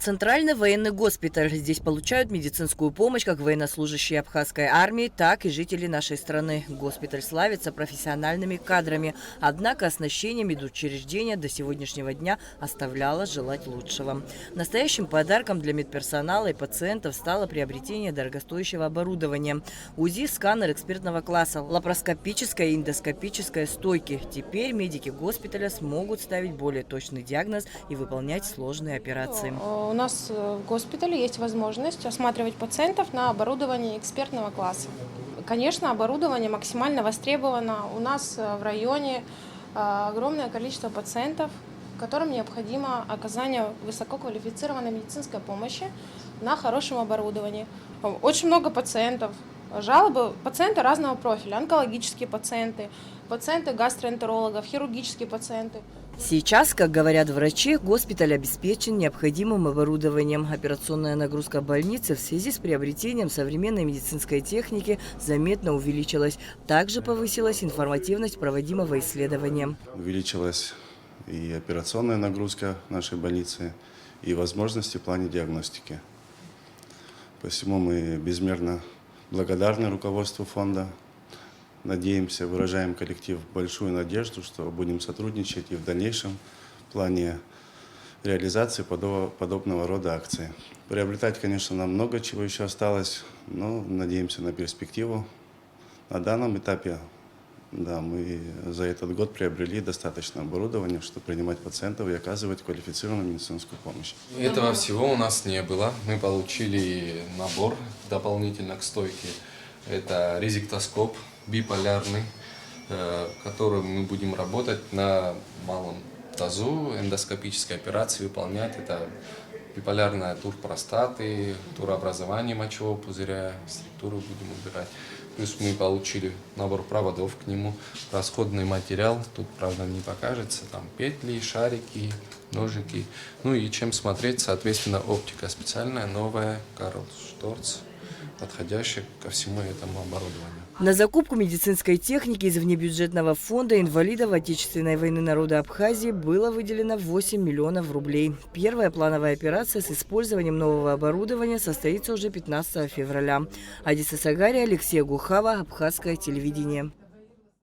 Центральный военный госпиталь. Здесь получают медицинскую помощь как военнослужащие абхазской армии, так и жители нашей страны. Госпиталь славится профессиональными кадрами. Однако оснащение медучреждения до сегодняшнего дня оставляло желать лучшего. Настоящим подарком для медперсонала и пациентов стало приобретение дорогостоящего оборудования. УЗИ, сканер экспертного класса, лапароскопическая и эндоскопическая стойки. Теперь медики госпиталя смогут ставить более точный диагноз и выполнять сложные операции. У нас в госпитале есть возможность осматривать пациентов на оборудовании экспертного класса. Конечно, оборудование максимально востребовано. У нас в районе огромное количество пациентов, которым необходимо оказание высококвалифицированной медицинской помощи на хорошем оборудовании. Очень много пациентов. Жалобы пациенты разного профиля. Онкологические пациенты, пациенты гастроэнтерологов, хирургические пациенты. Сейчас, как говорят врачи, госпиталь обеспечен необходимым оборудованием. Операционная нагрузка больницы в связи с приобретением современной медицинской техники заметно увеличилась. Также повысилась информативность проводимого исследования. Увеличилась и операционная нагрузка нашей больницы, и возможности в плане диагностики. Посему мы безмерно благодарны руководству фонда. Надеемся, выражаем коллектив большую надежду, что будем сотрудничать и в дальнейшем в плане реализации подобного рода акций. Приобретать, конечно, нам много чего еще осталось, но надеемся на перспективу. На данном этапе мы за этот год приобрели достаточно оборудования, чтобы принимать пациентов и оказывать квалифицированную медицинскую помощь. Этого всего у нас не было. Мы получили набор дополнительно к стойке. Это резектоскоп биполярный, которым мы будем работать на малом тазу, эндоскопические операции выполнять. Это биполярная тур простаты, турообразование мочевого пузыря, структуру будем убирать. Плюс мы получили набор проводов к нему, расходный материал, тут, правда, не покажется, там петли, шарики, ножики. Ну и чем смотреть, соответственно, оптика специальная, новая, Карл Шторц, подходящая ко всему этому оборудованию. На закупку медицинской техники из внебюджетного фонда инвалидов Отечественной войны народа Абхазии было выделено 8 миллионов рублей. Первая плановая операция с использованием нового оборудования состоится уже 15 февраля. Адиса Сагария, Алексей Гухава, Абхазское телевидение.